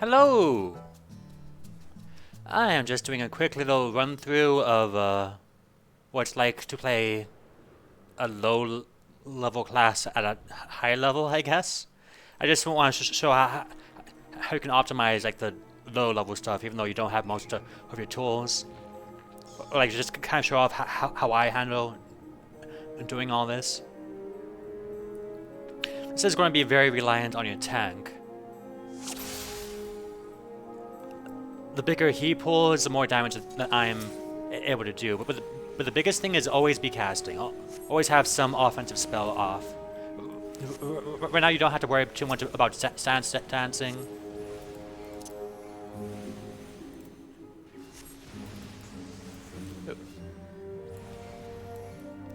Hello! I am just doing a quick little run through of what it's like to play a low level class at a high level, I guess. I just want to show how you can optimize like the low level stuff even though you don't have most of your tools. Or, like just kind of show off how I handle doing all this. This is going to be very reliant on your tank. The bigger he pulls, the more damage that I'm able to do. But the biggest thing is always be casting. Always have some offensive spell off. Right now you don't have to worry too much about stance dancing.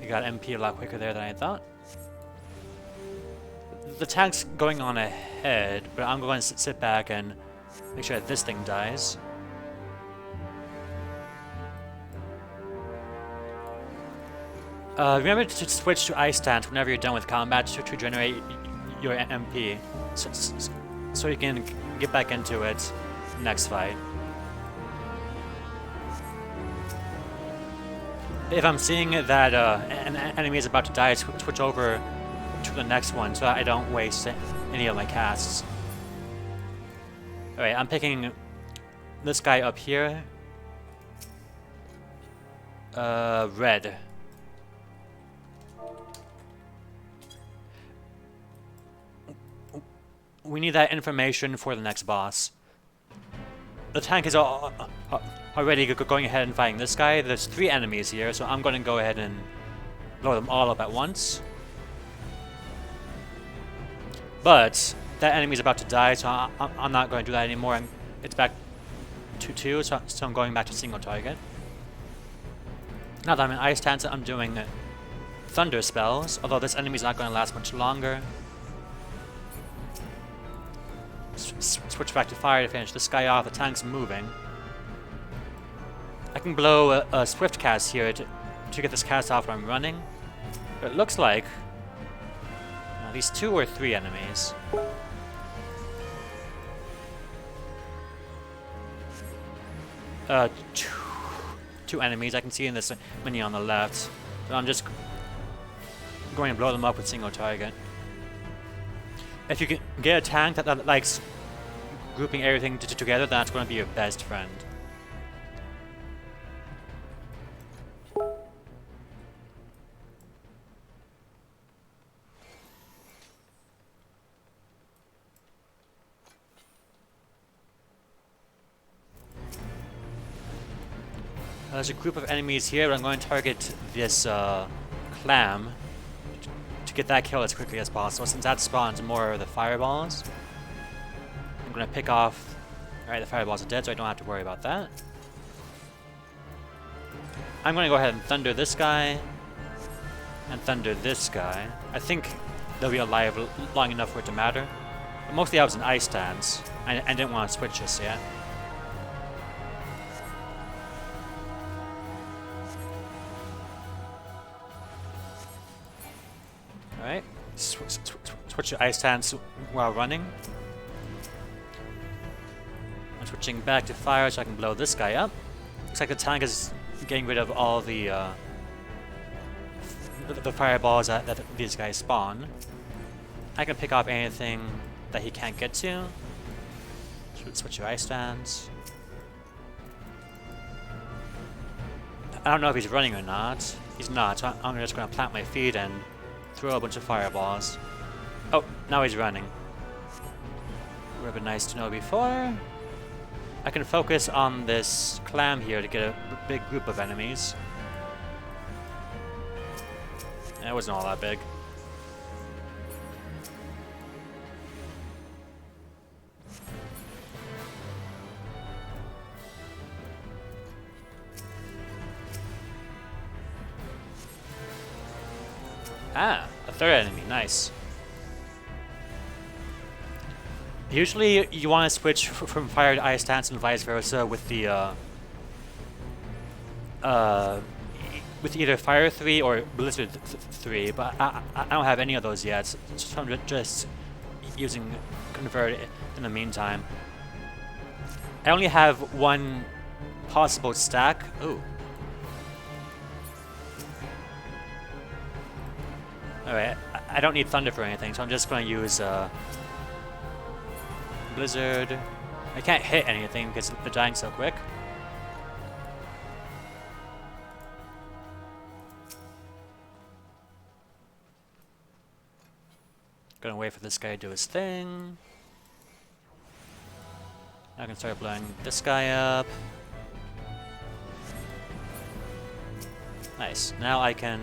You got MP a lot quicker there than I thought. The tank's going on ahead, but I'm going to sit back and make sure that this thing dies. Remember to switch to ice stance whenever you're done with combat to regenerate your MP, so you can get back into it next fight. If I'm seeing that an enemy is about to die, switch over to the next one so I don't waste any of my casts. Alright, I'm picking this guy up here. Red. We need that information for the next boss. The tank is already going ahead and fighting this guy. There's 3 enemies here, so I'm going to go ahead and blow them all up at once. But that enemy's about to die, so I'm not going to do that anymore. And it's back to 2, so I'm going back to single target. Now that I'm in ice stance, I'm doing thunder spells, although this enemy's not going to last much longer. Switch back to fire to finish this guy off. The tank's moving. I can blow a swift cast here to get this cast off when I'm running. But it looks like at least 2 or 3 enemies. Two enemies I can see in this menu on the left. So I'm just going to blow them up with single target. If you can get a tank that likes grouping everything together, that's going to be your best friend. There's a group of enemies here, but I'm going to target this clam to get that kill as quickly as possible, since that spawns more of the fireballs. I'm going to pick off... Alright, the fireballs are dead, so I don't have to worry about that. I'm going to go ahead and thunder this guy, and thunder this guy. I think they'll be alive long enough for it to matter. But mostly I was in ice stance. I didn't want to switch just yet. Alright, switch to ice stance while running. I'm switching back to fire so I can blow this guy up. Looks like the tank is getting rid of all the fireballs that these guys spawn. I can pick off anything that he can't get to. Switch to ice stance. I don't know if he's running or not. He's not, so I'm just going to plant my feet and throw a bunch of fireballs. Oh, now he's running. Would have been nice to know before. I can focus on this clam here to get a big group of enemies. It wasn't all that big. Ah, a 3rd enemy, nice. Usually you want to switch from fire to ice stance and vice versa with the with either fire 3 or blizzard 3, but I don't have any of those yet, so I'm just using convert in the meantime. I only have one possible stack. Ooh. Alright, I don't need Thunder for anything, so I'm just going to use Blizzard. I can't hit anything because they're dying so quick. Gonna wait for this guy to do his thing. I can start blowing this guy up. Nice. Now I can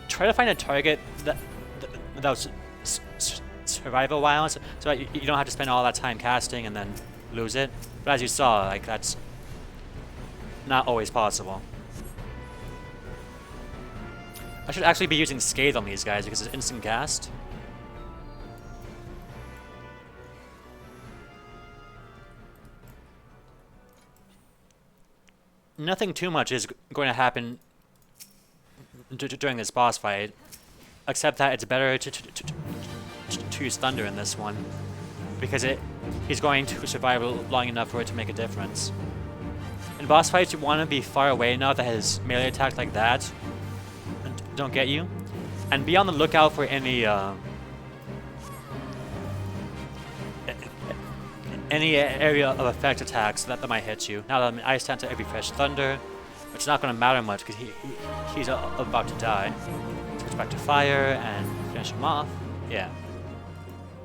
try to find a target that was survival violence, so you don't have to spend all that time casting and then lose it. But as you saw, like, that's not always possible. I should actually be using Scathe on these guys because it's instant cast. Nothing too much is going to happen during this boss fight, except that it's better to use Thunder in this one, because he's going to survive long enough for it to make a difference. In boss fights, you want to be far away enough that his melee attacks like that don't get you, and be on the lookout for any area of effect attacks that might hit you. Now that I'm Ice Dance to every fresh Thunder, it's not going to matter much because he's about to die. Switch back to Fire and finish him off. Yeah.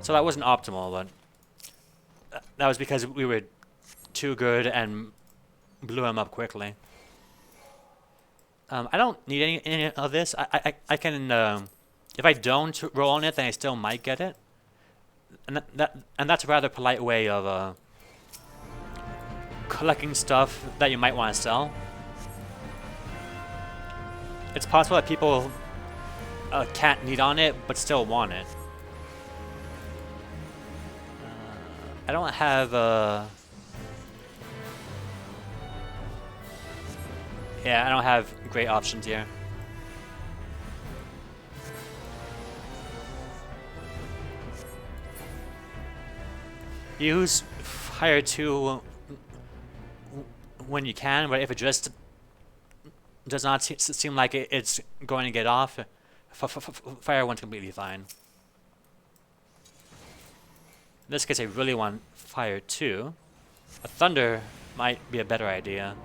So that wasn't optimal, but that was because we were too good and blew him up quickly. I don't need any of this. I can, if I don't roll on it, then I still might get it. And that's a rather polite way of collecting stuff that you might want to sell. It's possible that people can't need on it, but still want it. I don't have yeah, I don't have great options here. Use Fire 2 when you can, but if it just does not seem like it's going to get off, Fire 1's completely fine. In this case, I really want Fire 2. A Thunder might be a better idea.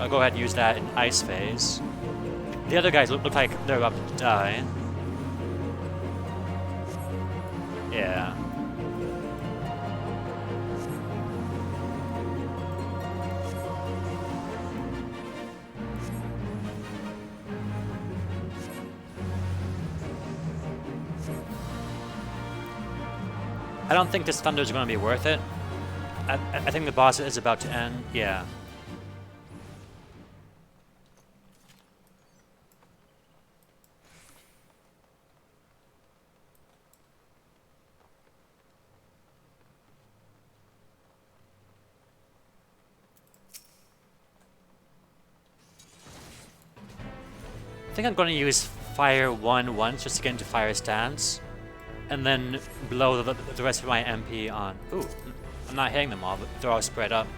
I'll go ahead and use that in Ice Phase. The other guys look like they're about to die. Yeah. I don't think this Thunder is going to be worth it. I think the boss is about to end. Yeah. I think I'm going to use Fire 1 once just to get into Fire stance, and then blow the rest of my MP on. Ooh, I'm not hitting them all, but they're all spread up.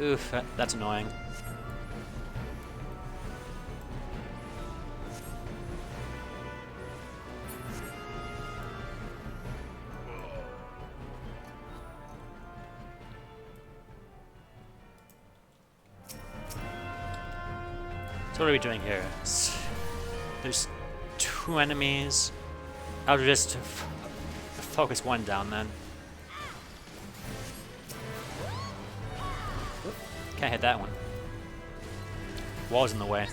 Oof, that's annoying. So what are we doing here? There's two enemies. I'll just focus one down then. Oop, can't hit that one. Wall's in the way.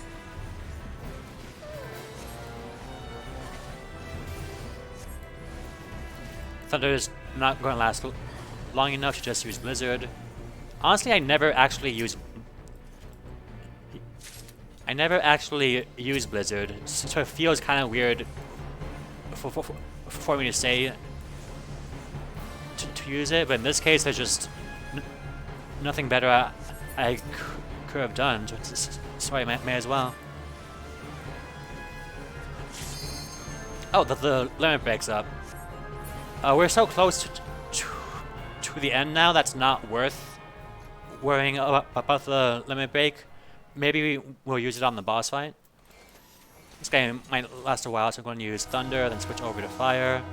Thunder is not going to last long enough to just use Blizzard. Honestly, I never actually use Blizzard, so it feels kind of weird for me to say to to use it, but in this case, there's just nothing better I could have done, so I may as well. Oh, the limit break's up. We're so close to the end now, that's not worth worrying about the limit break. Maybe we'll use it on the boss fight. This game might last a while, so I'm going to use Thunder, then switch over to Fire.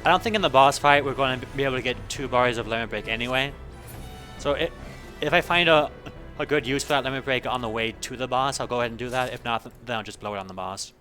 I don't think in the boss fight we're going to be able to get 2 bars of limit break anyway. So if I find a good use for that limit break on the way to the boss, I'll go ahead and do that. If not, then I'll just blow it on the boss.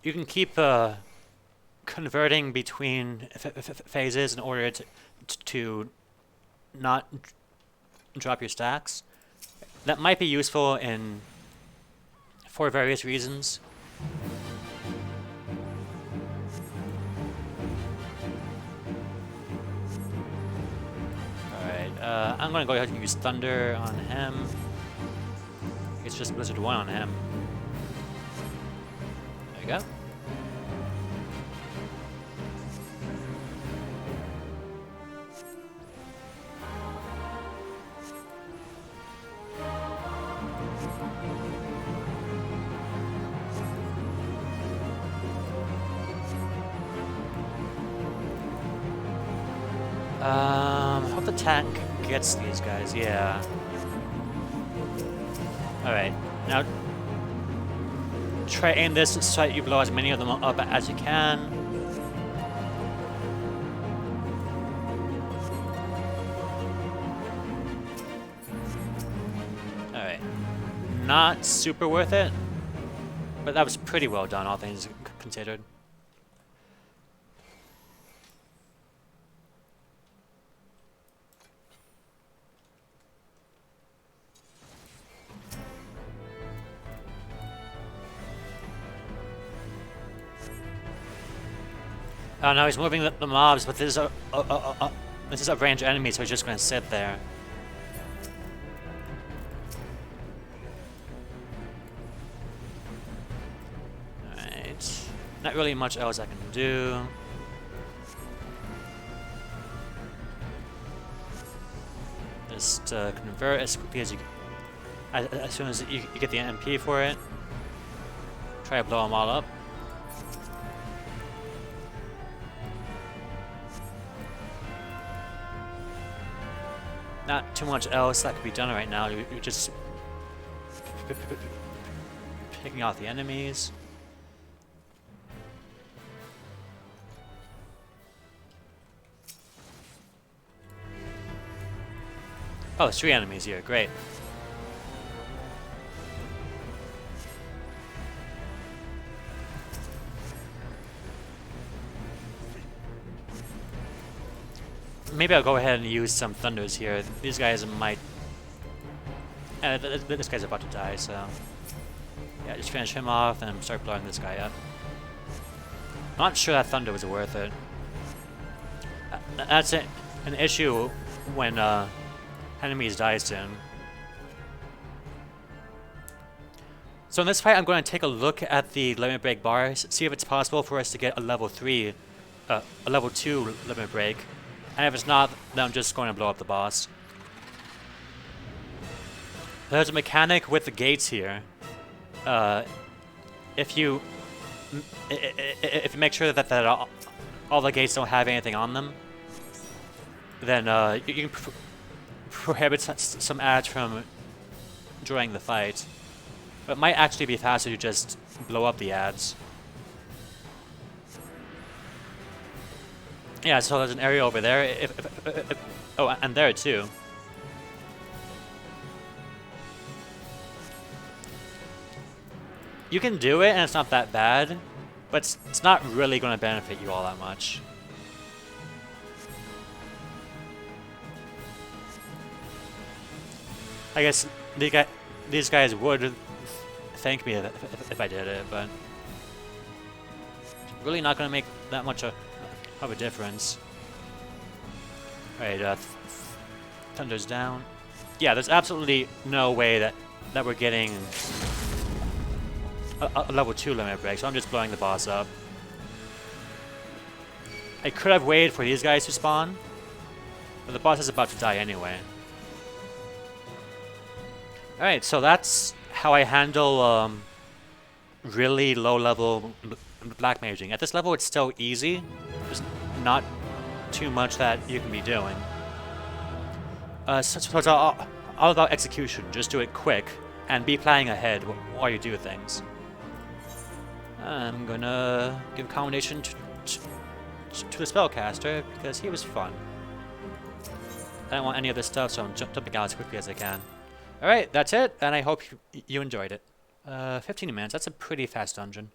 You can keep converting between phases in order to not drop your stacks. That might be useful for various reasons. Alright, I'm going to go ahead and use Thunder on him. It's just Blizzard 1 on him. There you go. Hope the tank gets these guys, yeah. Alright, now try aim this so that you blow as many of them up as you can. Alright, not super worth it, but that was pretty well done, all things considered. Oh no, he's moving the mobs, but this is a ranged enemy, so he's just going to sit there. Alright. Not really much else I can do. Just convert as quickly as you as soon as you get the MP for it. Try to blow them all up. Not too much else that could be done right now. You're just picking out the enemies. Oh, there's 3 enemies here. Great. Maybe I'll go ahead and use some thunders here. These guys might... this guy's about to die, so... yeah, just finish him off and start blowing this guy up. I'm not sure that thunder was worth it. That's an issue when enemies die soon. So in this fight, I'm going to take a look at the limit break bars, see if it's possible for us to get a level 3, a level 2 limit break. And if it's not, then I'm just going to blow up the boss. There's a mechanic with the gates here. If you make sure that all the gates don't have anything on them, then you can prohibit some ads from joining the fight. But it might actually be faster to just blow up the ads. Yeah, so there's an area over there. Oh, and there too. You can do it, and it's not that bad, but it's not really going to benefit you all that much. I guess these guys would thank me if I did it, but it's really not going to make that much of a difference. Alright, Thunder's down. Yeah, there's absolutely no way that we're getting a level 2 limit break, so I'm just blowing the boss up. I could have waited for these guys to spawn, but the boss is about to die anyway. Alright, so that's how I handle really low level Black Maging. At this level it's still easy, there's not too much that you can be doing. So it's all about execution, just do it quick, and be planning ahead while you do things. I'm gonna give commendation to the spellcaster because he was fun. I don't want any of this stuff, so I'm jumping out as quickly as I can. Alright, that's it, and I hope you enjoyed it. 15 minutes, that's a pretty fast dungeon.